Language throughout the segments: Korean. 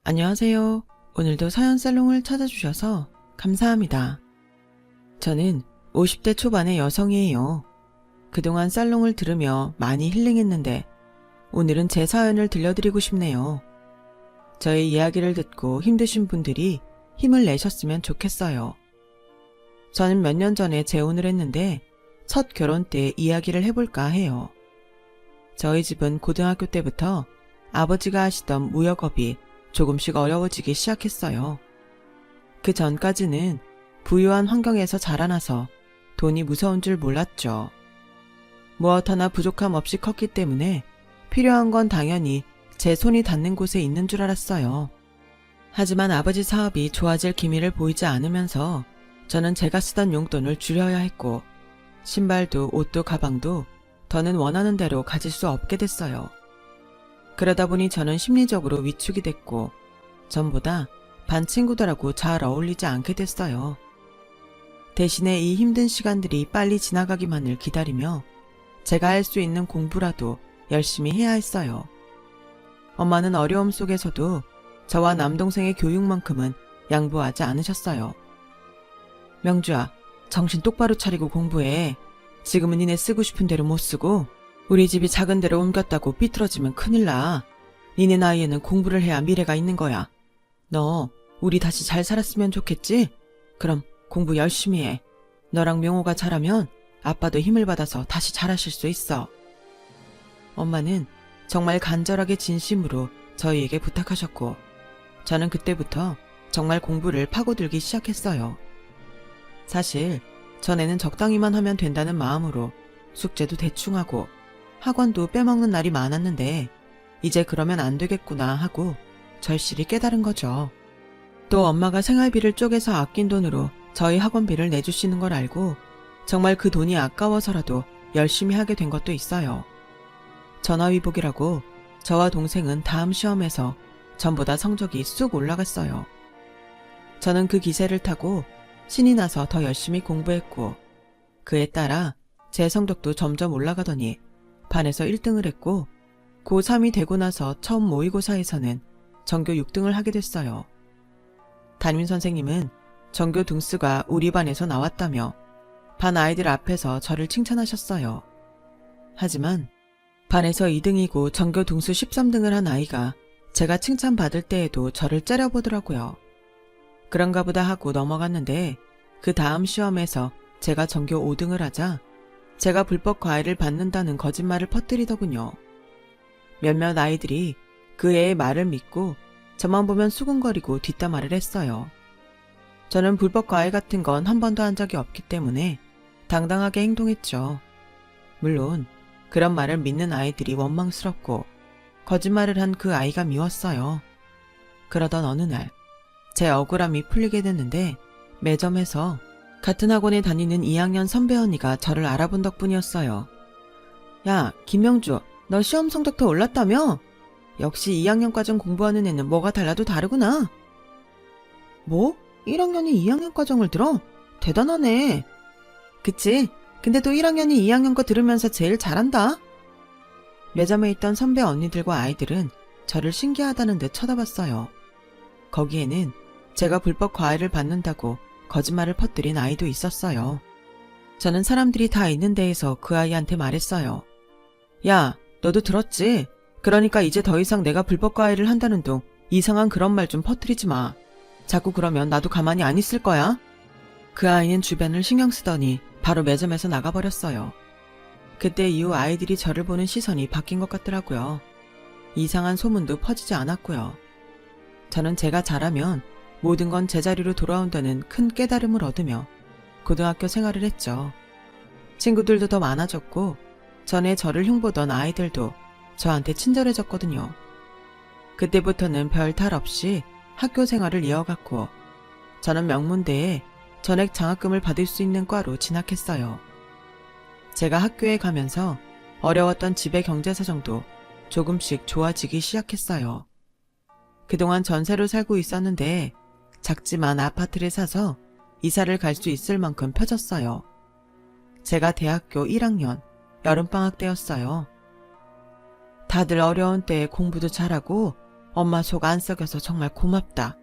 안녕하세요. 오늘도 사연살롱을 찾아주셔서 감사합니다. 저는 50대 초반의 여성이에요. 그동안 살롱을 들으며 많이 힐링했는데 오늘은 제 사연을 들려드리고 싶네요. 저의 이야기를 듣고 힘드신 분들이 힘을 내셨으면 좋겠어요. 저는 몇 년 전에 재혼을 했는데 첫 결혼 때 이야기를 해볼까 해요. 저희 집은 고등학교 때부터 아버지가 하시던 무역업이 조금씩 어려워지기 시작했어요. 그 전까지는 부유한 환경에서 자라나서 돈이 무서운 줄 몰랐죠. 무엇 하나 부족함 없이 컸기 때문에 필요한 건 당연히 제 손이 닿는 곳에 있는 줄 알았어요. 하지만 아버지 사업이 좋아질 기미를 보이지 않으면서 저는 제가 쓰던 용돈을 줄여야 했고 신발도 옷도 가방도 더는 원하는 대로 가질 수 없게 됐어요. 그러다 보니 저는 심리적으로 위축이 됐고 전보다 반 친구들하고 잘 어울리지 않게 됐어요. 대신에 이 힘든 시간들이 빨리 지나가기만을 기다리며 제가 할 수 있는 공부라도 열심히 해야 했어요. 엄마는 어려움 속에서도 저와 남동생의 교육만큼은 양보하지 않으셨어요. 명주야, 정신 똑바로 차리고 공부해. 지금은 니네 쓰고 싶은 대로 못 쓰고 우리 집이 작은 데로 옮겼다고 삐뚤어지면 큰일 나. 니네 나이에는 공부를 해야 미래가 있는 거야. 너 우리 다시 잘 살았으면 좋겠지? 그럼 공부 열심히 해. 너랑 명호가 잘하면 아빠도 힘을 받아서 다시 잘하실 수 있어. 엄마는 정말 간절하게 진심으로 저희에게 부탁하셨고 저는 그때부터 정말 공부를 파고들기 시작했어요. 사실 전에는 적당히만 하면 된다는 마음으로 숙제도 대충 하고 학원도 빼먹는 날이 많았는데 이제 그러면 안 되겠구나 하고 절실히 깨달은 거죠. 또 엄마가 생활비를 쪼개서 아낀 돈으로 저희 학원비를 내주시는 걸 알고 정말 그 돈이 아까워서라도 열심히 하게 된 것도 있어요. 전화위복이라고 저와 동생은 다음 시험에서 전보다 성적이 쑥 올라갔어요. 저는 그 기세를 타고 신이 나서 더 열심히 공부했고 그에 따라 제 성적도 점점 올라가더니 반에서 1등을 했고 고3이 되고 나서 처음 모의고사에서는 전교 6등을 하게 됐어요. 담임선생님은 전교 등수가 우리 반에서 나왔다며 반 아이들 앞에서 저를 칭찬하셨어요. 하지만 반에서 2등이고 전교 등수 13등을 한 아이가 제가 칭찬받을 때에도 저를 째려보더라고요. 그런가 보다 하고 넘어갔는데 그 다음 시험에서 제가 전교 5등을 하자 제가 불법 과외를 받는다는 거짓말을 퍼뜨리더군요. 몇몇 아이들이 그 애의 말을 믿고 저만 보면 수군거리고 뒷담화를 했어요. 저는 불법 과외 같은 건 한 번도 한 적이 없기 때문에 당당하게 행동했죠. 물론 그런 말을 믿는 아이들이 원망스럽고 거짓말을 한 그 아이가 미웠어요. 그러던 어느 날 제 억울함이 풀리게 됐는데 매점에서 같은 학원에 다니는 2학년 선배 언니가 저를 알아본 덕분이었어요. 야, 김명주, 너 시험 성적 더 올랐다며? 역시 2학년 과정 공부하는 애는 뭐가 달라도 다르구나. 뭐? 1학년이 2학년 과정을 들어? 대단하네. 그치? 근데 또 1학년이 2학년 거 들으면서 제일 잘한다. 매점에 있던 선배 언니들과 아이들은 저를 신기하다는 듯 쳐다봤어요. 거기에는 제가 불법 과외를 받는다고 거짓말을 퍼뜨린 아이도 있었어요. 저는 사람들이 다 있는 데에서 그 아이한테 말했어요. 야, 너도 들었지? 그러니까 이제 더 이상 내가 불법 과외를 한다는 둥 이상한 그런 말 좀 퍼뜨리지 마. 자꾸 그러면 나도 가만히 안 있을 거야. 그 아이는 주변을 신경 쓰더니 바로 매점에서 나가버렸어요. 그때 이후 아이들이 저를 보는 시선이 바뀐 것 같더라고요. 이상한 소문도 퍼지지 않았고요. 저는 제가 잘하면 모든 건 제자리로 돌아온다는 큰 깨달음을 얻으며 고등학교 생활을 했죠. 친구들도 더 많아졌고 전에 저를 흉보던 아이들도 저한테 친절해졌거든요. 그때부터는 별 탈 없이 학교 생활을 이어갔고 저는 명문대에 전액 장학금을 받을 수 있는 과로 진학했어요. 제가 학교에 가면서 어려웠던 집의 경제사정도 조금씩 좋아지기 시작했어요. 그동안 전세로 살고 있었는데 작지만 아파트를 사서 이사를 갈 수 있을 만큼 펴졌어요. 제가 대학교 1학년 여름방학 때였어요. 다들 어려운 때에 공부도 잘하고 엄마 속 안 썩여서 정말 고맙다.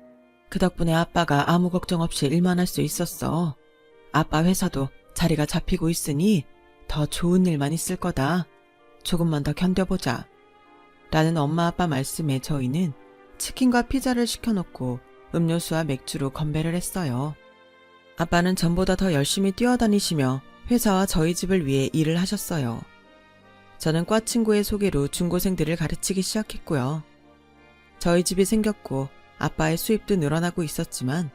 그 덕분에 아빠가 아무 걱정 없이 일만 할 수 있었어. 아빠 회사도 자리가 잡히고 있으니 더 좋은 일만 있을 거다. 조금만 더 견뎌보자. 라는 엄마 아빠 말씀에 저희는 치킨과 피자를 시켜놓고 음료수와 맥주로 건배를 했어요. 아빠는 전보다 더 열심히 뛰어다니시며 회사와 저희 집을 위해 일을 하셨어요. 저는 과 친구의 소개로 중고생들을 가르치기 시작했고요. 저희 집이 생겼고 아빠의 수입도 늘어나고 있었지만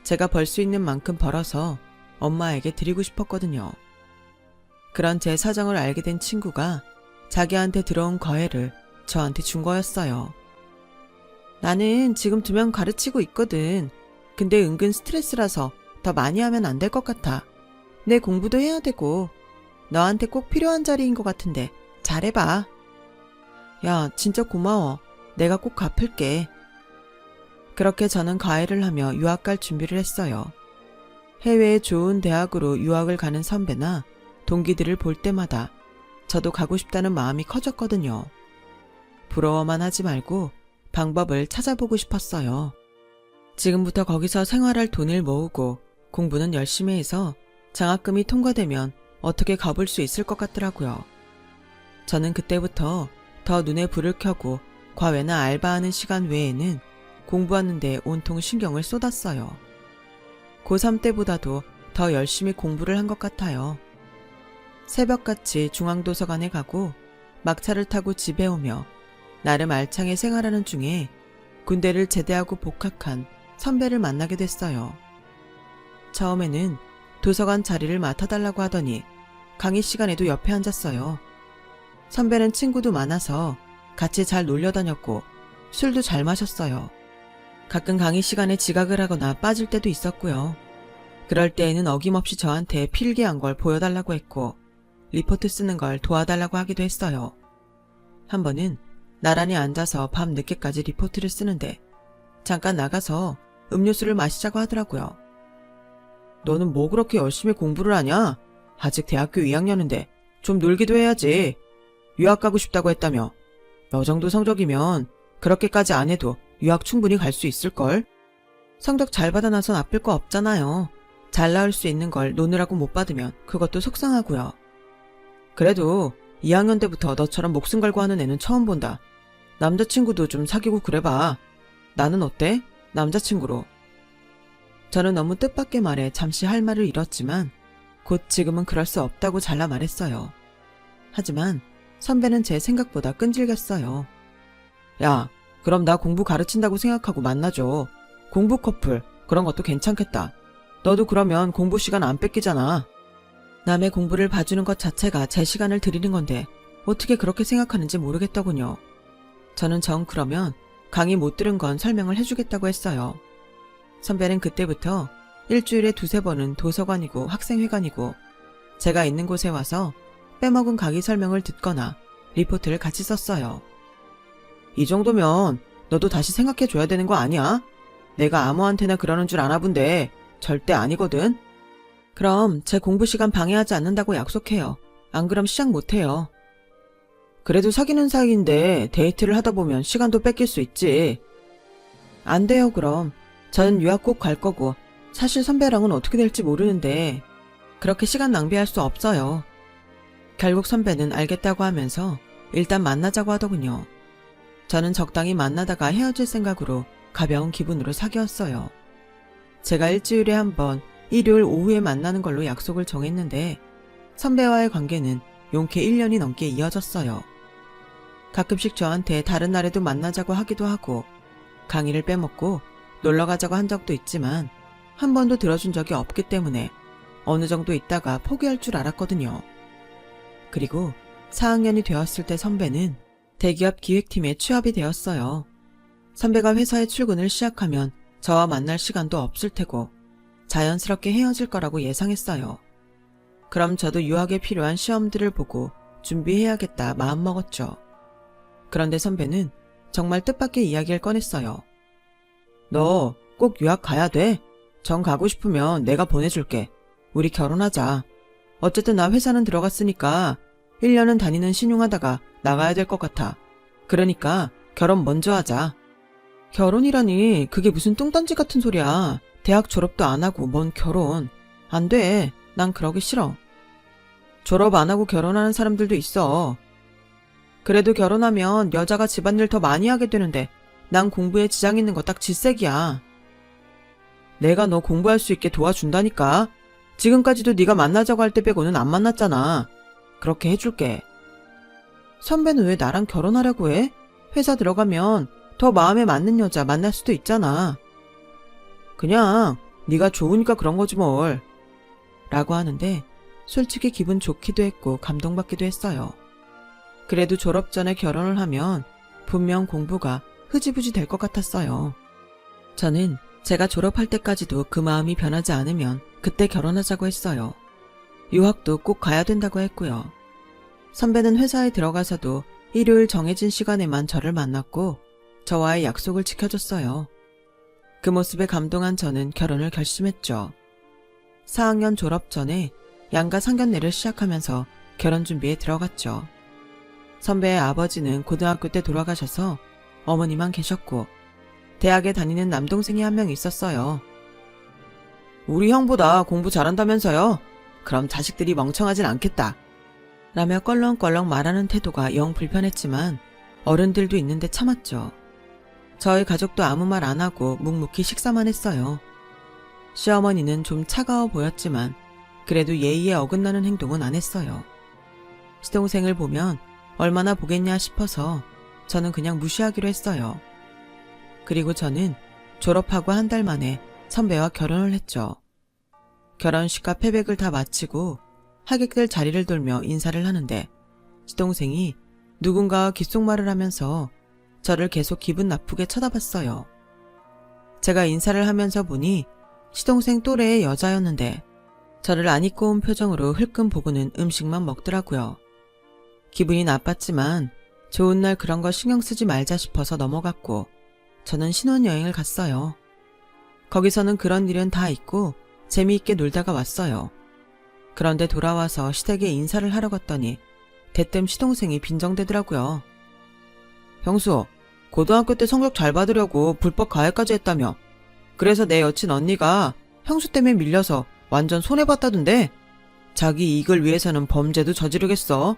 제가 벌 수 있는 만큼 벌어서 엄마에게 드리고 싶었거든요. 그런 제 사정을 알게 된 친구가 자기한테 들어온 거해를 저한테 준 거였어요. 나는 지금 2명 가르치고 있거든. 근데 은근 스트레스라서 더 많이 하면 안 될 것 같아. 내 공부도 해야 되고 너한테 꼭 필요한 자리인 것 같은데 잘해봐. 야, 진짜 고마워. 내가 꼭 갚을게. 그렇게 저는 과외를 하며 유학 갈 준비를 했어요. 해외의 좋은 대학으로 유학을 가는 선배나 동기들을 볼 때마다 저도 가고 싶다는 마음이 커졌거든요. 부러워만 하지 말고 방법을 찾아보고 싶었어요. 지금부터 거기서 생활할 돈을 모으고 공부는 열심히 해서 장학금이 통과되면 어떻게 가볼 수 있을 것 같더라고요. 저는 그때부터 더 눈에 불을 켜고 과외나 알바하는 시간 외에는 공부하는 데 온통 신경을 쏟았어요. 고3 때보다도 더 열심히 공부를 한 것 같아요. 새벽같이 중앙도서관에 가고 막차를 타고 집에 오며 나름 알차게 생활하는 중에 군대를 제대하고 복학한 선배를 만나게 됐어요. 처음에는 도서관 자리를 맡아달라고 하더니 강의 시간에도 옆에 앉았어요. 선배는 친구도 많아서 같이 잘 놀려 다녔고 술도 잘 마셨어요. 가끔 강의 시간에 지각을 하거나 빠질 때도 있었고요. 그럴 때에는 어김없이 저한테 필기한 걸 보여달라고 했고 리포트 쓰는 걸 도와달라고 하기도 했어요. 한 번은 나란히 앉아서 밤 늦게까지 리포트를 쓰는데 잠깐 나가서 음료수를 마시자고 하더라고요. 너는 뭐 그렇게 열심히 공부를 하냐? 아직 대학교 2학년인데 좀 놀기도 해야지. 유학 가고 싶다고 했다며. 너 정도 성적이면 그렇게까지 안 해도 유학 충분히 갈 수 있을걸? 성적 잘 받아놔서 나쁠 거 없잖아요. 잘 나올 수 있는 걸 노느라고 못 받으면 그것도 속상하고요. 그래도 2학년 때부터 너처럼 목숨 걸고 하는 애는 처음 본다. 남자친구도 좀 사귀고 그래봐. 나는 어때? 남자친구로. 저는 너무 뜻밖의 말에 잠시 할 말을 잃었지만 곧 지금은 그럴 수 없다고 잘라 말했어요. 하지만 선배는 제 생각보다 끈질겼어요. 야, 그럼 나 공부 가르친다고 생각하고 만나줘. 공부 커플 그런 것도 괜찮겠다. 너도 그러면 공부 시간 안 뺏기잖아. 남의 공부를 봐주는 것 자체가 제 시간을 드리는 건데 어떻게 그렇게 생각하는지 모르겠더군요. 저는 정 그러면 강의 못 들은 건 설명을 해주겠다고 했어요. 선배는 그때부터 일주일에 2-3번은 도서관이고 학생회관이고 제가 있는 곳에 와서 빼먹은 강의 설명을 듣거나 리포트를 같이 썼어요. 이 정도면 너도 다시 생각해줘야 되는 거 아니야? 내가 아무한테나 그러는 줄 아나 본데 절대 아니거든. 그럼 제 공부 시간 방해하지 않는다고 약속해요. 안 그럼 시작 못해요. 그래도 사귀는 사이인데 데이트를 하다 보면 시간도 뺏길 수 있지. 안 돼요 그럼. 전 유학 꼭 갈 거고 사실 선배랑은 어떻게 될지 모르는데 그렇게 시간 낭비할 수 없어요. 결국 선배는 알겠다고 하면서 일단 만나자고 하더군요. 저는 적당히 만나다가 헤어질 생각으로 가벼운 기분으로 사귀었어요. 제가 일주일에 한 번 일요일 오후에 만나는 걸로 약속을 정했는데 선배와의 관계는 용케 1년이 넘게 이어졌어요. 가끔씩 저한테 다른 날에도 만나자고 하기도 하고 강의를 빼먹고 놀러 가자고 한 적도 있지만 한 번도 들어준 적이 없기 때문에 어느 정도 있다가 포기할 줄 알았거든요. 그리고 4학년이 되었을 때 선배는 대기업 기획팀에 취업이 되었어요. 선배가 회사에 출근을 시작하면 저와 만날 시간도 없을 테고 자연스럽게 헤어질 거라고 예상했어요. 그럼 저도 유학에 필요한 시험들을 보고 준비해야겠다 마음먹었죠. 그런데 선배는 정말 뜻밖의 이야기를 꺼냈어요. 너 꼭 유학 가야 돼. 정 가고 싶으면 내가 보내줄게. 우리 결혼하자. 어쨌든 나 회사는 들어갔으니까 1년은 다니는 신용하다가 나가야 될 것 같아. 그러니까 결혼 먼저 하자. 결혼이라니 그게 무슨 뚱딴지 같은 소리야. 대학 졸업도 안 하고 뭔 결혼. 안 돼. 난 그러기 싫어. 졸업 안 하고 결혼하는 사람들도 있어. 그래도 결혼하면 여자가 집안일 더 많이 하게 되는데 난 공부에 지장 있는 거 딱 질색이야. 내가 너 공부할 수 있게 도와준다니까. 지금까지도 네가 만나자고 할 때 빼고는 안 만났잖아. 그렇게 해줄게. 선배는 왜 나랑 결혼하려고 해? 회사 들어가면 더 마음에 맞는 여자 만날 수도 있잖아. 그냥 네가 좋으니까 그런 거지 뭘. 라고 하는데 솔직히 기분 좋기도 했고 감동받기도 했어요. 그래도 졸업 전에 결혼을 하면 분명 공부가 흐지부지 될 것 같았어요. 저는 제가 졸업할 때까지도 그 마음이 변하지 않으면 그때 결혼하자고 했어요. 유학도 꼭 가야 된다고 했고요. 선배는 회사에 들어가서도 일요일 정해진 시간에만 저를 만났고 저와의 약속을 지켜줬어요. 그 모습에 감동한 저는 결혼을 결심했죠. 4학년 졸업 전에 양가 상견례를 시작하면서 결혼 준비에 들어갔죠. 선배의 아버지는 고등학교 때 돌아가셔서 어머니만 계셨고 대학에 다니는 남동생이 한 명 있었어요. 우리 형보다 공부 잘한다면서요? 그럼 자식들이 멍청하진 않겠다. 라며 껄렁껄렁 말하는 태도가 영 불편했지만 어른들도 있는데 참았죠. 저희 가족도 아무 말 안 하고 묵묵히 식사만 했어요. 시어머니는 좀 차가워 보였지만 그래도 예의에 어긋나는 행동은 안 했어요. 시동생을 보면 얼마나 보겠냐 싶어서 저는 그냥 무시하기로 했어요. 그리고 저는 졸업하고 한 달 만에 선배와 결혼을 했죠. 결혼식과 패백을 다 마치고 하객들 자리를 돌며 인사를 하는데 시동생이 누군가와 귓속말을 하면서 저를 계속 기분 나쁘게 쳐다봤어요. 제가 인사를 하면서 보니 시동생 또래의 여자였는데 저를 안 입고 온 표정으로 흘끔 보고는 음식만 먹더라고요. 기분이 나빴지만 좋은 날 그런 거 신경 쓰지 말자 싶어서 넘어갔고 저는 신혼여행을 갔어요. 거기서는 그런 일은 다 잊고 재미있게 놀다가 왔어요. 그런데 돌아와서 시댁에 인사를 하러 갔더니 대뜸 시동생이 빈정대더라고요. 형수, 고등학교 때 성적 잘 받으려고 불법 가해까지 했다며. 그래서 내 여친 언니가 형수 때문에 밀려서 완전 손해봤다던데. 자기 이익을 위해서는 범죄도 저지르겠어.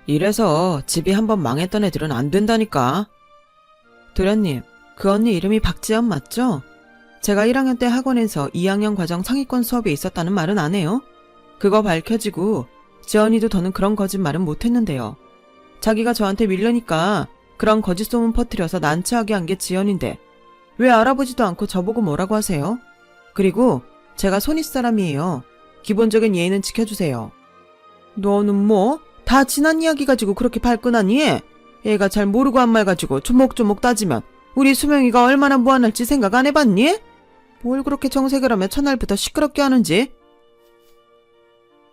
이래서 집이 한번 망했던 애들은 안 된다니까. 도련님, 그 언니 이름이 박지연 맞죠? 제가 1학년 때 학원에서 2학년 과정 상위권 수업에 있었다는 말은 안 해요? 그거 밝혀지고 지연이도 더는 그런 거짓말은 못했는데요. 자기가 저한테 밀려니까 그런 거짓 소문 퍼뜨려서 난처하게 한 게 지연인데 왜 알아보지도 않고 저보고 뭐라고 하세요? 그리고 제가 손윗 사람이에요. 기본적인 예의는 지켜주세요. 너는 뭐? 다 지난 이야기 가지고 그렇게 발끈하니? 얘가 잘 모르고 한 말 가지고 조목조목 따지면 우리 수명이가 얼마나 무한할지 생각 안 해봤니? 뭘 그렇게 정색을 하며 첫날부터 시끄럽게 하는지?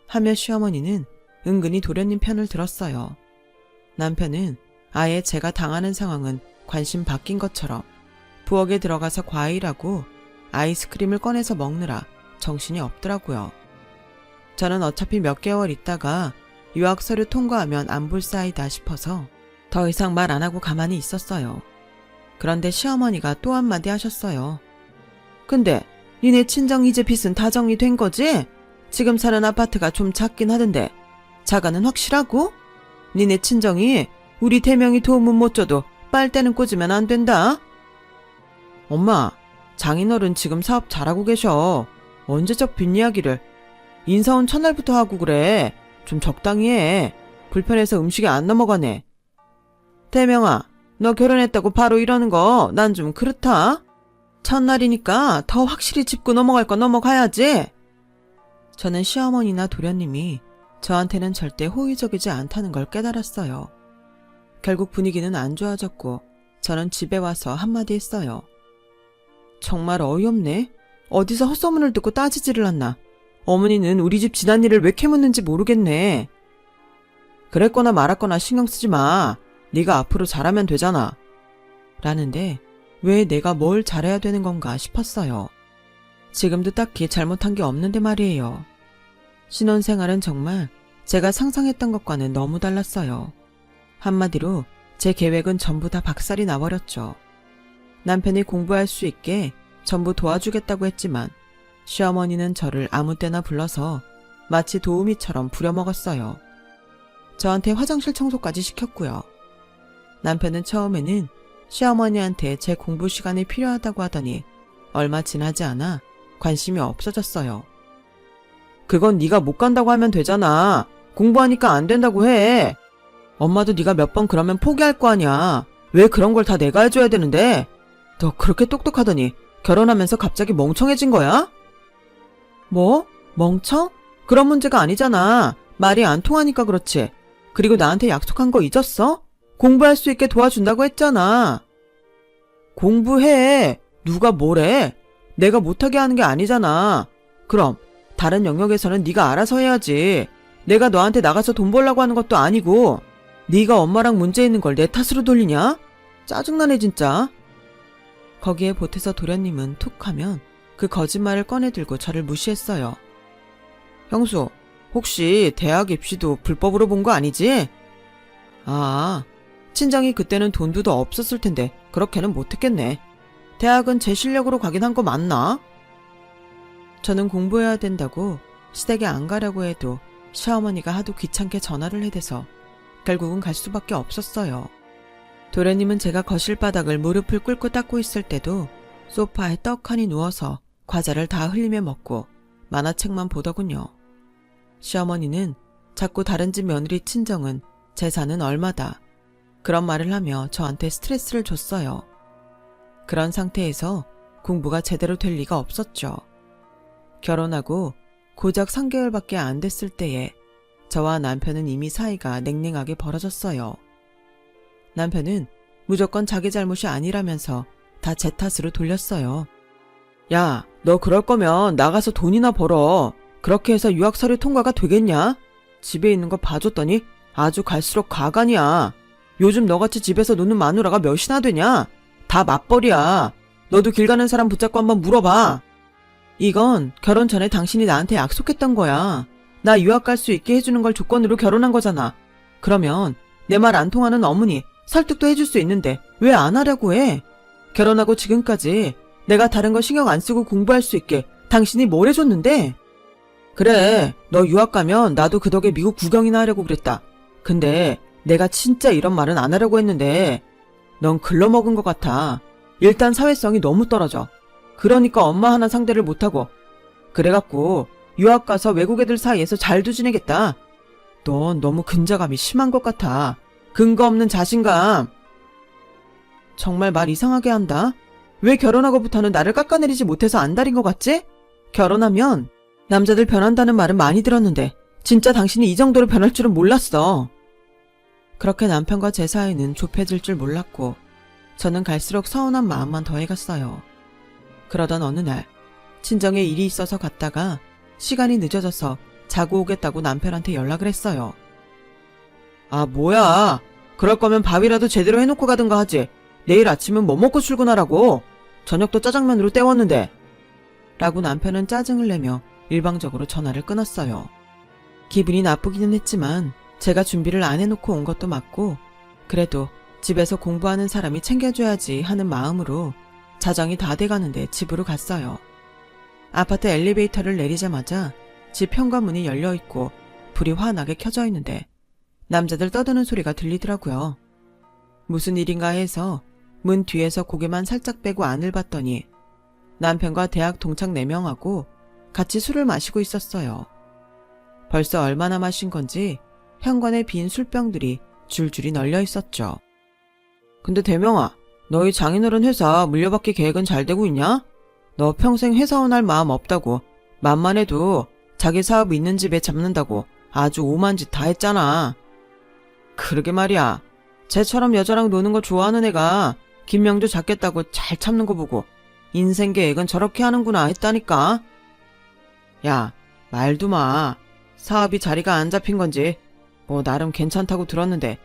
하며 시어머니는 은근히 도련님 편을 들었어요. 남편은 아예 제가 당하는 상황은 관심 바뀐 것처럼 부엌에 들어가서 과일하고 아이스크림을 꺼내서 먹느라 정신이 없더라고요. 저는 어차피 몇 개월 있다가 유학 서류 통과하면 안 볼 사이다 싶어서 더 이상 말 안 하고 가만히 있었어요. 그런데 시어머니가 또 한마디 하셨어요. 근데 니네 친정 이제 빚은 다 정리된 거지? 지금 사는 아파트가 좀 작긴 하던데 자가는 확실하고? 니네 친정이 우리 대명이 도움은 못 줘도 빨대는 꽂으면 안 된다. 엄마, 장인어른 지금 사업 잘하고 계셔. 언제적 빚 이야기를. 인사 온 첫날부터 하고 그래. 좀 적당히 해. 불편해서 음식이 안 넘어가네. 대명아, 너 결혼했다고 바로 이러는 거 난 좀 그렇다. 첫날이니까 더 확실히 짚고 넘어갈 거 넘어가야지. 저는 시어머니나 도련님이 저한테는 절대 호의적이지 않다는 걸 깨달았어요. 결국 분위기는 안 좋아졌고 저는 집에 와서 한마디 했어요. 정말 어이없네. 어디서 헛소문을 듣고 따지지를 않나. 어머니는 우리 집 지난 일을 왜 캐묻는지 모르겠네. 그랬거나 말았거나 신경 쓰지 마. 네가 앞으로 잘하면 되잖아. 라는데 왜 내가 뭘 잘해야 되는 건가 싶었어요. 지금도 딱히 잘못한 게 없는데 말이에요. 신혼생활은 정말 제가 상상했던 것과는 너무 달랐어요. 한마디로 제 계획은 전부 다 박살이 나버렸죠. 남편이 공부할 수 있게 전부 도와주겠다고 했지만 시어머니는 저를 아무 때나 불러서 마치 도우미처럼 부려먹었어요. 저한테 화장실 청소까지 시켰고요. 남편은 처음에는 시어머니한테 제 공부 시간이 필요하다고 하더니 얼마 지나지 않아 관심이 없어졌어요. 그건 네가 못 간다고 하면 되잖아. 공부하니까 안 된다고 해. 엄마도 네가 몇 번 그러면 포기할 거 아니야. 왜 그런 걸 다 내가 해줘야 되는데? 너 그렇게 똑똑하더니 결혼하면서 갑자기 멍청해진 거야? 뭐? 멍청? 그런 문제가 아니잖아. 말이 안 통하니까 그렇지. 그리고 나한테 약속한 거 잊었어? 공부할 수 있게 도와준다고 했잖아. 공부해. 누가 뭐래? 내가 못하게 하는 게 아니잖아. 그럼 다른 영역에서는 네가 알아서 해야지. 내가 너한테 나가서 돈 벌라고 하는 것도 아니고 네가 엄마랑 문제 있는 걸 내 탓으로 돌리냐? 짜증나네 진짜. 거기에 보태서 도련님은 툭 하면 그 거짓말을 꺼내들고 저를 무시했어요. 형수, 혹시 대학 입시도 불법으로 본 거 아니지? 아, 친정이 그때는 돈도 더 없었을 텐데 그렇게는 못했겠네. 대학은 제 실력으로 가긴 한 거 맞나? 저는 공부해야 된다고 시댁에 안 가려고 해도 시어머니가 하도 귀찮게 전화를 해대서 결국은 갈 수밖에 없었어요. 도련님은 제가 거실 바닥을 무릎을 꿇고 닦고 있을 때도 소파에 떡하니 누워서 과자를 다 흘리며 먹고 만화책만 보더군요. 시어머니는 자꾸 다른 집 며느리 친정은 재산은 얼마다 그런 말을 하며 저한테 스트레스를 줬어요. 그런 상태에서 공부가 제대로 될 리가 없었죠. 결혼하고 고작 3개월밖에 안 됐을 때에 저와 남편은 이미 사이가 냉랭하게 벌어졌어요. 남편은 무조건 자기 잘못이 아니라면서 다 제 탓으로 돌렸어요. 야, 너 그럴 거면 나가서 돈이나 벌어. 그렇게 해서 유학 서류 통과가 되겠냐? 집에 있는 거 봐줬더니 아주 갈수록 가관이야. 요즘 너같이 집에서 노는 마누라가 몇이나 되냐? 다 맞벌이야. 너도 길 가는 사람 붙잡고 한번 물어봐. 이건 결혼 전에 당신이 나한테 약속했던 거야. 나 유학 갈 수 있게 해주는 걸 조건으로 결혼한 거잖아. 그러면 내 말 안 통하는 어머니 설득도 해줄 수 있는데 왜 안 하려고 해? 결혼하고 지금까지 내가 다른 거 신경 안 쓰고 공부할 수 있게 당신이 뭘 해줬는데? 그래, 너 유학 가면 나도 그 덕에 미국 구경이나 하려고 그랬다. 근데 내가 진짜 이런 말은 안 하려고 했는데 넌 글러먹은 것 같아. 일단 사회성이 너무 떨어져. 그러니까 엄마 하나 상대를 못하고 그래갖고 유학 가서 외국 애들 사이에서 잘도 지내겠다. 넌 너무 근자감이 심한 것 같아. 근거 없는 자신감. 정말 말 이상하게 한다. 왜 결혼하고부터는 나를 깎아내리지 못해서 안달인 것 같지? 결혼하면 남자들 변한다는 말은 많이 들었는데 진짜 당신이 이 정도로 변할 줄은 몰랐어. 그렇게 남편과 제 사이는 좁혀질 줄 몰랐고 저는 갈수록 서운한 마음만 더해갔어요. 그러던 어느 날 친정에 일이 있어서 갔다가 시간이 늦어져서 자고 오겠다고 남편한테 연락을 했어요. 아, 뭐야. 그럴 거면 밥이라도 제대로 해놓고 가든가 하지. 내일 아침은 뭐 먹고 출근하라고. 저녁도 짜장면으로 때웠는데. 라고 남편은 짜증을 내며 일방적으로 전화를 끊었어요. 기분이 나쁘기는 했지만 제가 준비를 안 해놓고 온 것도 맞고 그래도 집에서 공부하는 사람이 챙겨줘야지 하는 마음으로 자정이 다 돼가는데 집으로 갔어요. 아파트 엘리베이터를 내리자마자 집 현관문이 열려있고 불이 환하게 켜져 있는데 남자들 떠드는 소리가 들리더라고요. 무슨 일인가 해서 문 뒤에서 고개만 살짝 빼고 안을 봤더니 남편과 대학 동창 4명하고 같이 술을 마시고 있었어요. 벌써 얼마나 마신 건지 현관에 빈 술병들이 줄줄이 널려 있었죠. 근데 대명아, 너희 장인어른 회사 물려받기 계획은 잘 되고 있냐? 너 평생 회사원 할 마음 없다고 만만해도 자기 사업 있는 집에 잡는다고 아주 오만 짓 다 했잖아. 그러게 말이야. 쟤처럼 여자랑 노는 거 좋아하는 애가 김명주 잡겠다고 잘 참는 거 보고 인생 계획은 저렇게 하는구나 했다니까. 야, 말도 마. 사업이 자리가 안 잡힌 건지 뭐 나름 괜찮다고 들었는데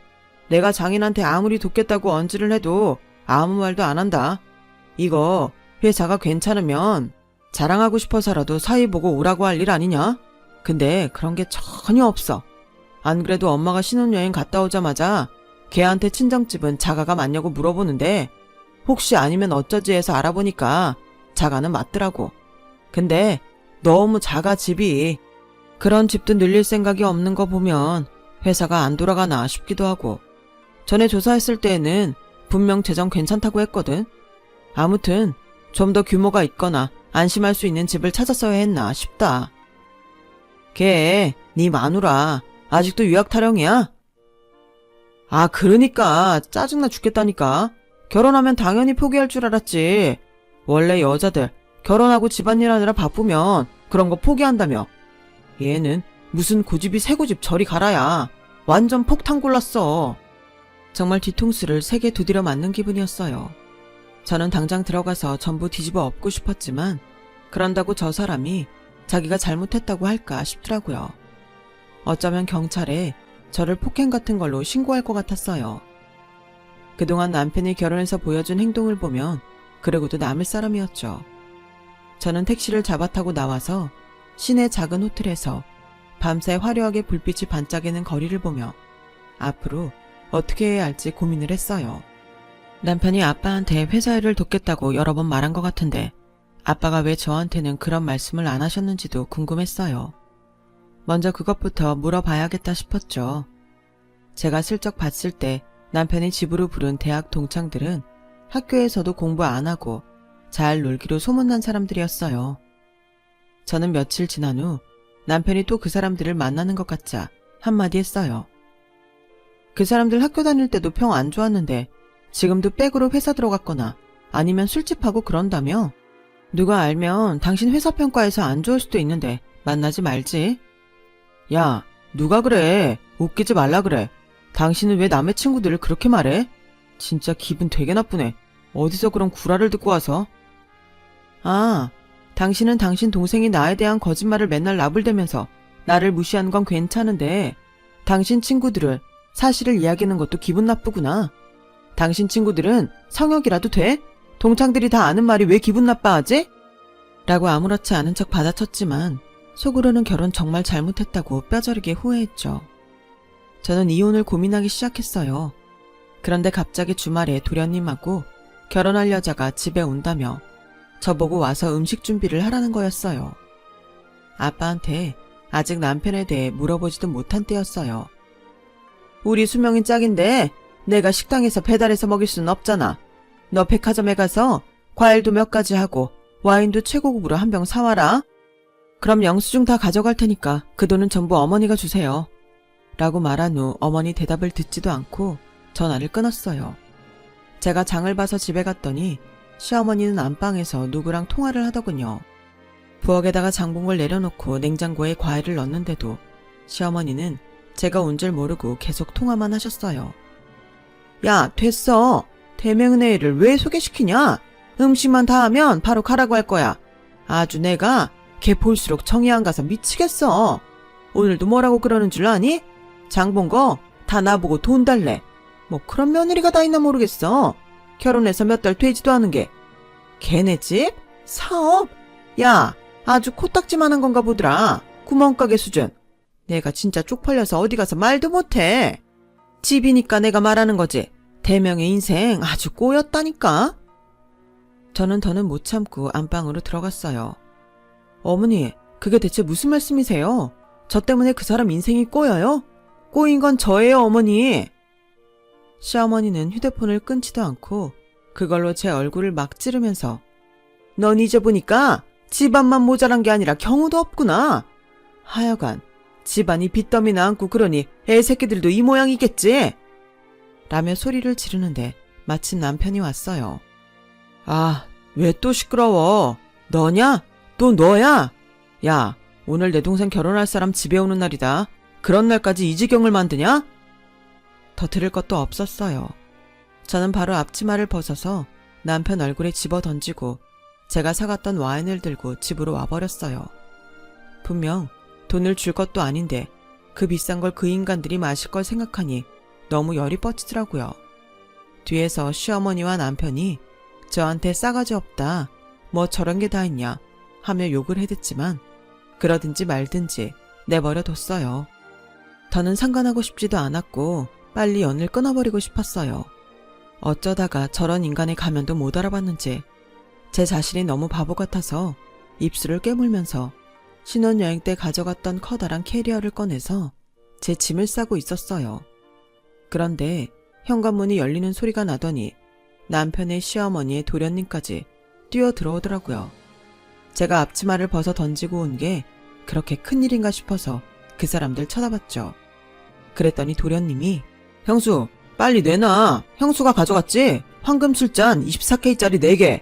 내가 장인한테 아무리 돕겠다고 언질을 해도 아무 말도 안 한다. 이거 회사가 괜찮으면 자랑하고 싶어서라도 사위 보고 오라고 할 일 아니냐? 근데 그런 게 전혀 없어. 안 그래도 엄마가 신혼여행 갔다 오자마자 걔한테 친정집은 자가가 맞냐고 물어보는데 혹시 아니면 어쩌지 해서 알아보니까 자가는 맞더라고. 근데 너무 작아 집이. 그런 집도 늘릴 생각이 없는 거 보면 회사가 안 돌아가나 싶기도 하고. 전에 조사했을 때에는 분명 재정 괜찮다고 했거든. 아무튼 좀 더 규모가 있거나 안심할 수 있는 집을 찾았어야 했나 싶다. 걔, 네 마누라 아직도 유학 타령이야? 아, 그러니까 짜증나 죽겠다니까. 결혼하면 당연히 포기할 줄 알았지. 원래 여자들 결혼하고 집안일 하느라 바쁘면 그런 거 포기한다며. 얘는 무슨 고집이 새고집 저리 가라야. 완전 폭탄 골랐어. 정말 뒤통수를 3개 두드려 맞는 기분이었어요. 저는 당장 들어가서 전부 뒤집어 엎고 싶었지만 그런다고 저 사람이 자기가 잘못했다고 할까 싶더라고요. 어쩌면 경찰에 저를 폭행 같은 걸로 신고할 것 같았어요. 그동안 남편이 결혼해서 보여준 행동을 보면 그러고도 남을 사람이었죠. 저는 택시를 잡아 타고 나와서 시내 작은 호텔에서 밤새 화려하게 불빛이 반짝이는 거리를 보며 앞으로 어떻게 해야 할지 고민을 했어요. 남편이 아빠한테 회사 일을 돕겠다고 여러 번 말한 것 같은데 아빠가 왜 저한테는 그런 말씀을 안 하셨는지도 궁금했어요. 먼저 그것부터 물어봐야겠다 싶었죠. 제가 슬쩍 봤을 때 남편이 집으로 부른 대학 동창들은 학교에서도 공부 안 하고 잘 놀기로 소문난 사람들이었어요. 저는 며칠 지난 후 남편이 또 그 사람들을 만나는 것 같자 한마디 했어요. 그 사람들 학교 다닐 때도 평 안 좋았는데 지금도 백으로 회사 들어갔거나 아니면 술집하고 그런다며? 누가 알면 당신 회사 평가에서 안 좋을 수도 있는데 만나지 말지. 야, 누가 그래? 웃기지 말라 그래. 당신은 왜 남의 친구들을 그렇게 말해? 진짜 기분 되게 나쁘네. 어디서 그런 구라를 듣고 와서. 아, 당신은 당신 동생이 나에 대한 거짓말을 맨날 나불대면서 나를 무시하는 건 괜찮은데 당신 친구들은 사실을 이야기하는 것도 기분 나쁘구나. 당신 친구들은 성역이라도 돼? 동창들이 다 아는 말이 왜 기분 나빠하지? 라고 아무렇지 않은 척 받아쳤지만 속으로는 결혼 정말 잘못했다고 뼈저리게 후회했죠. 저는 이혼을 고민하기 시작했어요. 그런데 갑자기 주말에 도련님하고 결혼할 여자가 집에 온다며 저보고 와서 음식 준비를 하라는 거였어요. 아빠한테 아직 남편에 대해 물어보지도 못한 때였어요. 우리 수명이 짝인데 내가 식당에서 배달해서 먹일 수는 없잖아. 너 백화점에 가서 과일도 몇 가지 하고 와인도 최고급으로 한 병 사와라. 그럼 영수증 다 가져갈 테니까 그 돈은 전부 어머니가 주세요. 라고 말한 후 어머니 대답을 듣지도 않고 전화를 끊었어요. 제가 장을 봐서 집에 갔더니 시어머니는 안방에서 누구랑 통화를 하더군요. 부엌에다가 장봉을 내려놓고 냉장고에 과일을 넣는데도 시어머니는 제가 온 줄 모르고 계속 통화만 하셨어요. 야, 됐어. 대명은혜를 왜 소개시키냐? 음식만 다 하면 바로 가라고 할 거야. 아주 내가 걔 볼수록 정이 안 가서 미치겠어. 오늘도 뭐라고 그러는 줄 아니? 장 본 거 다 나보고 돈 달래. 뭐 그런 며느리가 다 있나 모르겠어. 결혼해서 몇 달 되지도 않은 게. 걔네 집? 사업? 야, 아주 코딱지만한 건가 보더라. 구멍가게 수준. 내가 진짜 쪽팔려서 어디 가서 말도 못해. 집이니까 내가 말하는 거지. 대명의 인생 아주 꼬였다니까. 저는 더는 못 참고 안방으로 들어갔어요. 어머니, 그게 대체 무슨 말씀이세요? 저 때문에 그 사람 인생이 꼬여요? 꼬인 건 저예요, 어머니. 시어머니는 휴대폰을 끊지도 않고 그걸로 제 얼굴을 막 찌르면서 넌 이제 보니까 집안만 모자란 게 아니라 경우도 없구나. 하여간 집안이 빚더미나 안고 그러니 애새끼들도 이 모양이겠지. 라며 소리를 지르는데 마침 남편이 왔어요. 아, 왜 또 시끄러워? 너냐? 또 너야? 야, 오늘 내 동생 결혼할 사람 집에 오는 날이다. 그런 날까지 이 지경을 만드냐? 더 들을 것도 없었어요. 저는 바로 앞치마를 벗어서 남편 얼굴에 집어 던지고 제가 사갔던 와인을 들고 집으로 와버렸어요. 분명 돈을 줄 것도 아닌데 그 비싼 걸 그 인간들이 마실 걸 생각하니 너무 열이 뻗치더라고요. 뒤에서 시어머니와 남편이 저한테 싸가지 없다, 뭐 저런 게 다 있냐 하며 욕을 해댔지만 그러든지 말든지 내버려 뒀어요. 더는 상관하고 싶지도 않았고 빨리 연을 끊어버리고 싶었어요. 어쩌다가 저런 인간의 가면도 못 알아봤는지 제 자신이 너무 바보 같아서 입술을 깨물면서 신혼여행 때 가져갔던 커다란 캐리어를 꺼내서 제 짐을 싸고 있었어요. 그런데 현관문이 열리는 소리가 나더니 남편의 시어머니의 도련님까지 뛰어 들어오더라고요. 제가 앞치마를 벗어 던지고 온 게 그렇게 큰일인가 싶어서 그 사람들 쳐다봤죠. 그랬더니 도련님이 형수 빨리 내놔. 형수가 가져갔지? 황금 술잔 24K짜리 4개.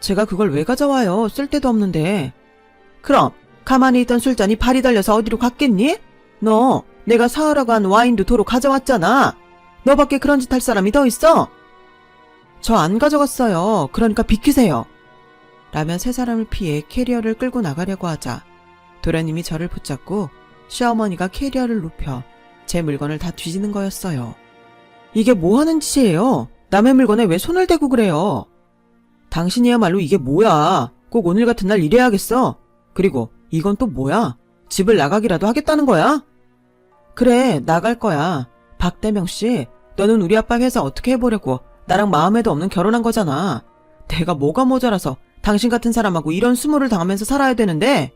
제가 그걸 왜 가져와요? 쓸데도 없는데. 그럼 가만히 있던 술잔이 발이 달려서 어디로 갔겠니? 너 내가 사오라고 한 와인도 도로 가져왔잖아. 너밖에 그런 짓 할 사람이 더 있어? 저 안 가져갔어요. 그러니까 비키세요. 라며 세 사람을 피해 캐리어를 끌고 나가려고 하자 도련님이 저를 붙잡고 시어머니가 캐리어를 눕혀 제 물건을 다 뒤지는 거였어요. 이게 뭐 하는 짓이에요? 남의 물건에 왜 손을 대고 그래요? 당신이야말로 이게 뭐야? 꼭 오늘 같은 날 이래야겠어? 그리고 이건 또 뭐야? 집을 나가기라도 하겠다는 거야? 그래, 나갈 거야. 박대명 씨, 너는 우리 아빠 회사 어떻게 해보려고 나랑 마음에도 없는 결혼한 거잖아. 내가 뭐가 모자라서 당신 같은 사람하고 이런 수모를 당하면서 살아야 되는데?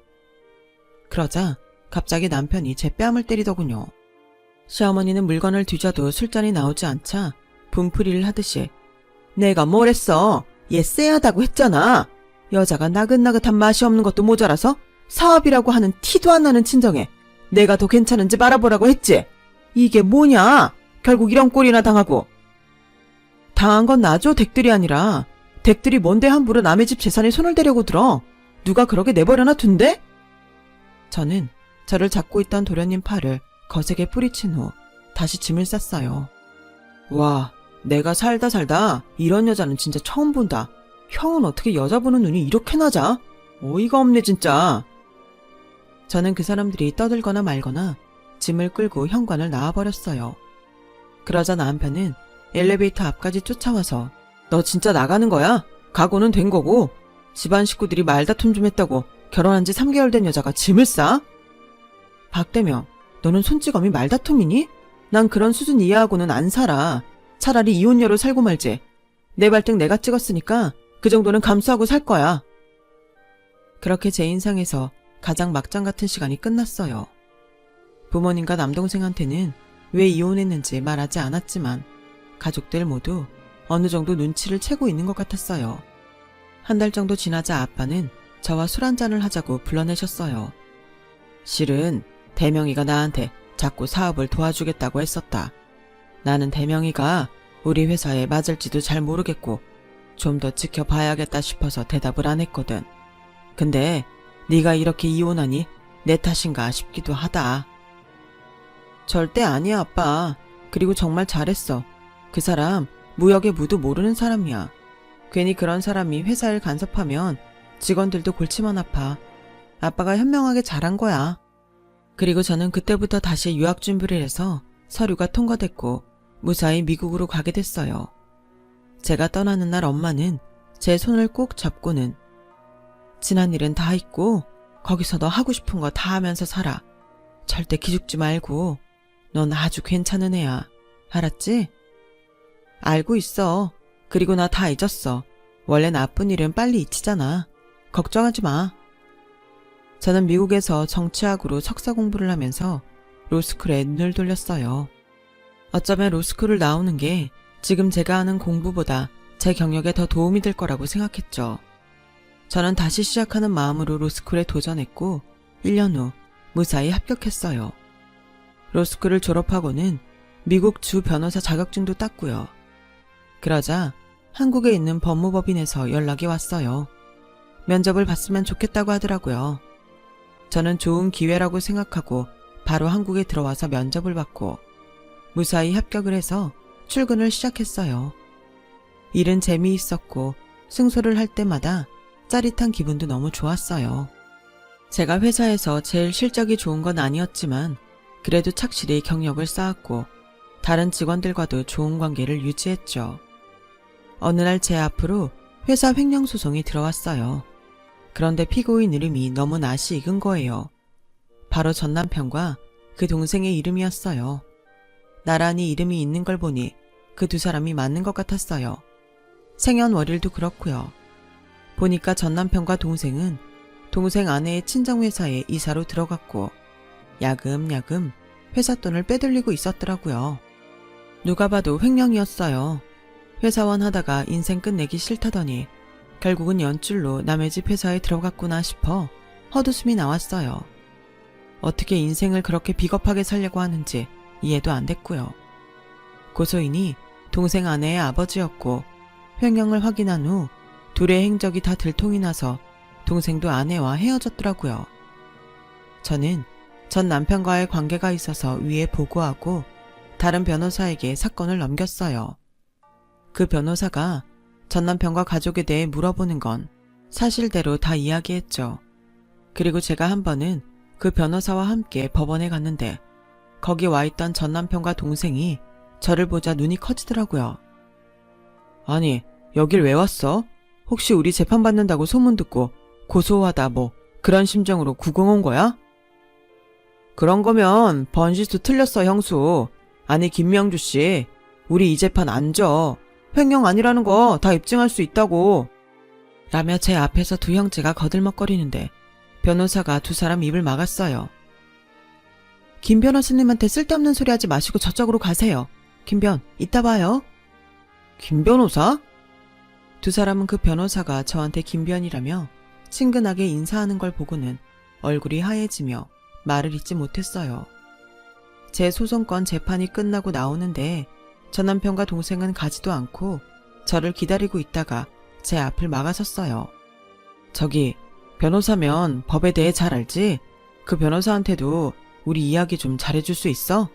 그러자 갑자기 남편이 제 뺨을 때리더군요. 시어머니는 물건을 뒤져도 술잔이 나오지 않자 분풀이를 하듯이 내가 뭘 했어? 얘 쎄하다고 했잖아. 여자가 나긋나긋한 맛이 없는 것도 모자라서 사업이라고 하는 티도 안 나는 친정에 내가 더 괜찮은지 말아보라고 했지. 이게 뭐냐? 결국 이런 꼴이나 당하고. 당한 건 나죠. 댁들이 아니라. 댁들이 뭔데 함부로 남의 집 재산에 손을 대려고 들어. 누가 그렇게 내버려나 둔대? 저는 저를 잡고 있던 도련님 팔을 거세게 뿌리친 후 다시 짐을 쌌어요. 와, 내가 살다 이런 여자는 진짜 처음 본다. 형은 어떻게 여자 보는 눈이 이렇게 낮아? 어이가 없네 진짜. 저는 그 사람들이 떠들거나 말거나 짐을 끌고 현관을 나와버렸어요. 그러자 남편은 엘리베이터 앞까지 쫓아와서 너 진짜 나가는 거야? 각오는 된 거고 집안 식구들이 말다툼 좀 했다고 결혼한 지 3개월 된 여자가 짐을 싸? 박대명, 너는 손찌검이 말다툼이니? 난 그런 수준 이하하고는 안 살아. 차라리 이혼녀로 살고 말지. 내 발등 내가 찍었으니까 그 정도는 감수하고 살 거야. 그렇게 제 인상에서 가장 막장 같은 시간이 끝났어요. 부모님과 남동생한테는 왜 이혼했는지 말하지 않았지만 가족들 모두 어느 정도 눈치를 채고 있는 것 같았어요. 한 달 정도 지나자 아빠는 저와 술 한잔을 하자고 불러내셨어요. 실은 대명이가 나한테 자꾸 사업을 도와주겠다고 했었다. 나는 대명이가 우리 회사에 맞을지도 잘 모르겠고 좀 더 지켜봐야겠다 싶어서 대답을 안 했거든. 근데 네가 이렇게 이혼하니 내 탓인가 싶기도 하다. 절대 아니야 아빠. 그리고 정말 잘했어. 그 사람 무역의 무도 모르는 사람이야. 괜히 그런 사람이 회사를 간섭하면 직원들도 골치만 아파. 아빠가 현명하게 잘한 거야. 그리고 저는 그때부터 다시 유학 준비를 해서 서류가 통과됐고 무사히 미국으로 가게 됐어요. 제가 떠나는 날 엄마는 제 손을 꼭 잡고는 지난 일은 다 잊고 거기서 너 하고 싶은 거 다 하면서 살아. 절대 기죽지 말고. 넌 아주 괜찮은 애야. 알았지? 알고 있어. 그리고 나 다 잊었어. 원래 나쁜 일은 빨리 잊히잖아. 걱정하지 마. 저는 미국에서 정치학으로 석사 공부를 하면서 로스쿨에 눈을 돌렸어요. 어쩌면 로스쿨을 나오는 게 지금 제가 하는 공부보다 제 경력에 더 도움이 될 거라고 생각했죠. 저는 다시 시작하는 마음으로 로스쿨에 도전했고 1년 후 무사히 합격했어요. 로스쿨을 졸업하고는 미국 주 변호사 자격증도 땄고요. 그러자 한국에 있는 법무법인에서 연락이 왔어요. 면접을 봤으면 좋겠다고 하더라고요. 저는 좋은 기회라고 생각하고 바로 한국에 들어와서 면접을 받고 무사히 합격을 해서 출근을 시작했어요. 일은 재미있었고 승소를 할 때마다 짜릿한 기분도 너무 좋았어요. 제가 회사에서 제일 실적이 좋은 건 아니었지만 그래도 착실히 경력을 쌓았고 다른 직원들과도 좋은 관계를 유지했죠. 어느 날 제 앞으로 회사 횡령 소송이 들어왔어요. 그런데 피고인 이름이 너무 낯이 익은 거예요. 바로 전 남편과 그 동생의 이름이었어요. 나란히 이름이 있는 걸 보니 그 두 사람이 맞는 것 같았어요. 생년월일도 그렇고요. 보니까 전 남편과 동생은 동생 아내의 친정회사에 이사로 들어갔고 야금야금 회사 돈을 빼돌리고 있었더라고요. 누가 봐도 횡령이었어요. 회사원 하다가 인생 끝내기 싫다더니 결국은 연줄로 남의 집 회사에 들어갔구나 싶어 헛웃음이 나왔어요. 어떻게 인생을 그렇게 비겁하게 살려고 하는지 이해도 안 됐고요. 고소인이 동생 아내의 아버지였고 횡령을 확인한 후 둘의 행적이 다 들통이 나서 동생도 아내와 헤어졌더라고요. 저는 전 남편과의 관계가 있어서 위에 보고하고 다른 변호사에게 사건을 넘겼어요. 그 변호사가 전 남편과 가족에 대해 물어보는 건 사실대로 다 이야기했죠. 그리고 제가 한 번은 그 변호사와 함께 법원에 갔는데 거기 와 있던 전 남편과 동생이 저를 보자 눈이 커지더라고요. 아니, 여길 왜 왔어? 혹시 우리 재판받는다고 소문 듣고 고소하다 뭐 그런 심정으로 구경 온 거야? 그런 거면 번지수 틀렸어, 형수. 아니, 김명주 씨, 우리 이 재판 안 져. 횡령 아니라는 거 다 입증할 수 있다고. 라며 제 앞에서 두 형제가 거들먹거리는데 변호사가 두 사람 입을 막았어요. 김 변호사님한테 쓸데없는 소리 하지 마시고 저쪽으로 가세요. 김변, 이따 봐요. 김 변호사? 두 사람은 그 변호사가 저한테 김변이라며 친근하게 인사하는 걸 보고는 얼굴이 하얘지며 말을 잇지 못했어요. 제 소송건 재판이 끝나고 나오는데 전 남편과 동생은 가지도 않고 저를 기다리고 있다가 제 앞을 막아섰어요. 저기, 변호사면 법에 대해 잘 알지? 그 변호사한테도 우리 이야기 좀 잘해줄 수 있어?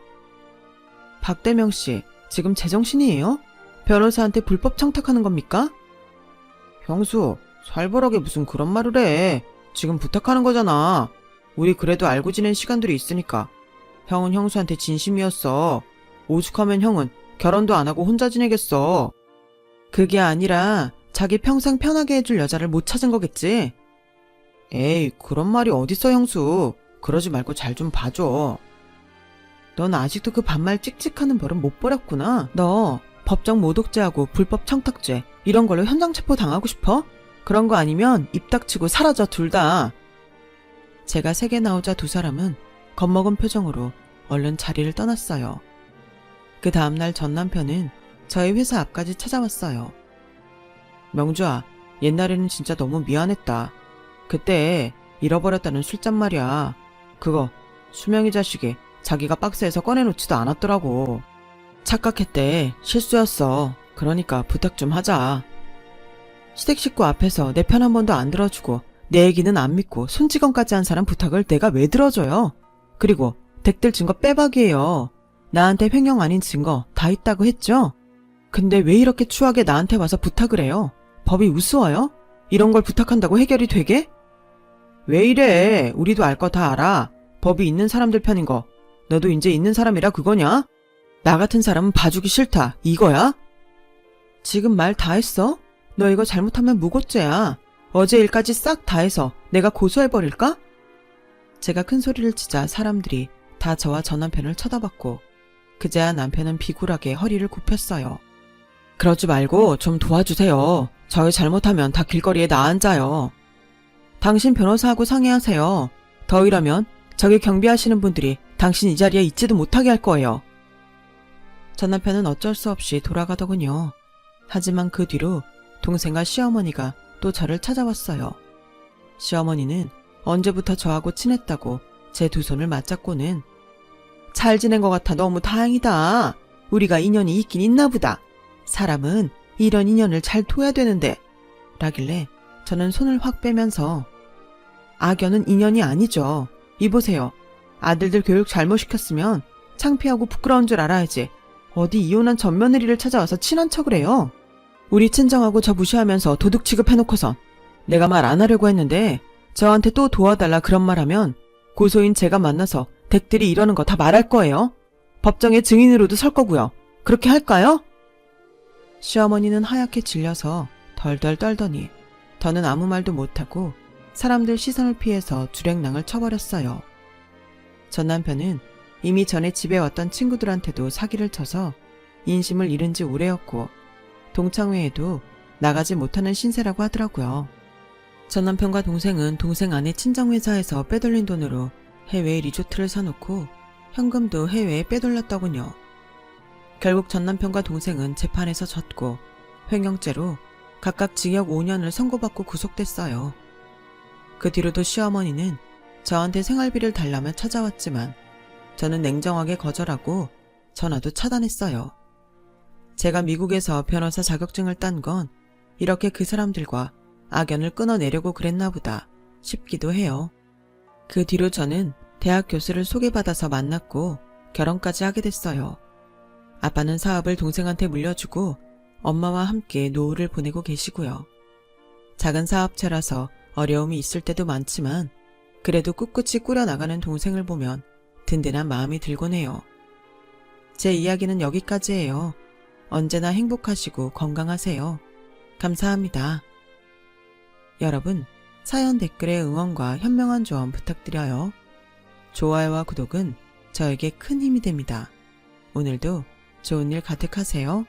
박대명 씨, 지금 제정신이에요? 변호사한테 불법 청탁하는 겁니까? 형수, 살벌하게 무슨 그런 말을 해. 지금 부탁하는 거잖아. 우리 그래도 알고 지낸 시간들이 있으니까. 형은 형수한테 진심이었어. 오죽하면 형은 결혼도 안 하고 혼자 지내겠어. 그게 아니라 자기 평생 편하게 해줄 여자를 못 찾은 거겠지? 에이, 그런 말이 어딨어, 형수. 그러지 말고 잘 좀 봐줘. 넌 아직도 그 반말 찍찍하는 버릇 못 버렸구나. 너 법정 모독죄하고 불법 청탁죄 이런 걸로 현장 체포 당하고 싶어? 그런 거 아니면 입 닥치고 사라져, 둘 다. 제가 세게 나오자 두 사람은 겁먹은 표정으로 얼른 자리를 떠났어요. 그 다음날 전 남편은 저희 회사 앞까지 찾아왔어요. 명주아, 옛날에는 진짜 너무 미안했다. 그때 잃어버렸다는 술잔 말이야. 그거 수명이 자식이 자기가 박스에서 꺼내놓지도 않았더라고. 착각했대. 실수였어. 그러니까 부탁 좀 하자. 시댁 식구 앞에서 내 편 한 번도 안 들어주고 내 얘기는 안 믿고 손찌검까지 한 사람 부탁을 내가 왜 들어줘요? 그리고 댁들 증거 빼박이에요. 나한테 횡령 아닌 증거 다 있다고 했죠? 근데 왜 이렇게 추하게 나한테 와서 부탁을 해요? 법이 우스워요? 이런 걸 부탁한다고 해결이 되게? 왜 이래? 우리도 알 거 다 알아. 법이 있는 사람들 편인 거. 너도 이제 있는 사람이라 그거냐? 나 같은 사람은 봐주기 싫다. 이거야? 지금 말 다 했어? 너 이거 잘못하면 무고죄야. 어제 일까지 싹 다 해서 내가 고소해버릴까? 제가 큰 소리를 치자 사람들이 다 저와 전 남편을 쳐다봤고 그제야 남편은 비굴하게 허리를 굽혔어요. 그러지 말고 좀 도와주세요. 저희 잘못하면 다 길거리에 나앉아요. 당신 변호사하고 상의하세요. 더 이러면 저기 경비하시는 분들이 당신 이 자리에 있지도 못하게 할 거예요. 전 남편은 어쩔 수 없이 돌아가더군요. 하지만 그 뒤로 동생과 시어머니가 또 저를 찾아왔어요. 시어머니는 언제부터 저하고 친했다고 제 두 손을 맞잡고는 잘 지낸 것 같아 너무 다행이다. 우리가 인연이 있긴 있나 보다. 사람은 이런 인연을 잘 둬야 되는데 라길래 저는 손을 확 빼면서 악연은 인연이 아니죠. 이보세요. 아들들 교육 잘못 시켰으면 창피하고 부끄러운 줄 알아야지. 어디 이혼한 전 며느리를 찾아와서 친한 척을 해요. 우리 친정하고 저 무시하면서 도둑 취급해놓고선 내가 말 안 하려고 했는데 저한테 또 도와달라 그런 말 하면 고소인 제가 만나서 댁들이 이러는 거 다 말할 거예요. 법정에 증인으로도 설 거고요. 그렇게 할까요? 시어머니는 하얗게 질려서 덜덜 떨더니 저는 아무 말도 못하고 사람들 시선을 피해서 주랭랑을 쳐버렸어요. 전 남편은 이미 전에 집에 왔던 친구들한테도 사기를 쳐서 인심을 잃은 지 오래였고 동창회에도 나가지 못하는 신세라고 하더라고요. 전 남편과 동생은 동생 아내 친정회사에서 빼돌린 돈으로 해외에 리조트를 사놓고 현금도 해외에 빼돌렸더군요. 결국 전 남편과 동생은 재판에서 졌고 횡령죄로 각각 징역 5년을 선고받고 구속됐어요. 그 뒤로도 시어머니는 저한테 생활비를 달라며 찾아왔지만 저는 냉정하게 거절하고 전화도 차단했어요. 제가 미국에서 변호사 자격증을 딴 건 이렇게 그 사람들과 악연을 끊어내려고 그랬나 보다 싶기도 해요. 그 뒤로 저는 대학 교수를 소개받아서 만났고 결혼까지 하게 됐어요. 아빠는 사업을 동생한테 물려주고 엄마와 함께 노후를 보내고 계시고요. 작은 사업체라서 어려움이 있을 때도 많지만 그래도 꿋꿋이 꾸려나가는 동생을 보면 든든한 마음이 들곤 해요. 제 이야기는 여기까지예요. 언제나 행복하시고 건강하세요. 감사합니다. 여러분, 사연 댓글에 응원과 현명한 조언 부탁드려요. 좋아요와 구독은 저에게 큰 힘이 됩니다. 오늘도 좋은 일 가득하세요.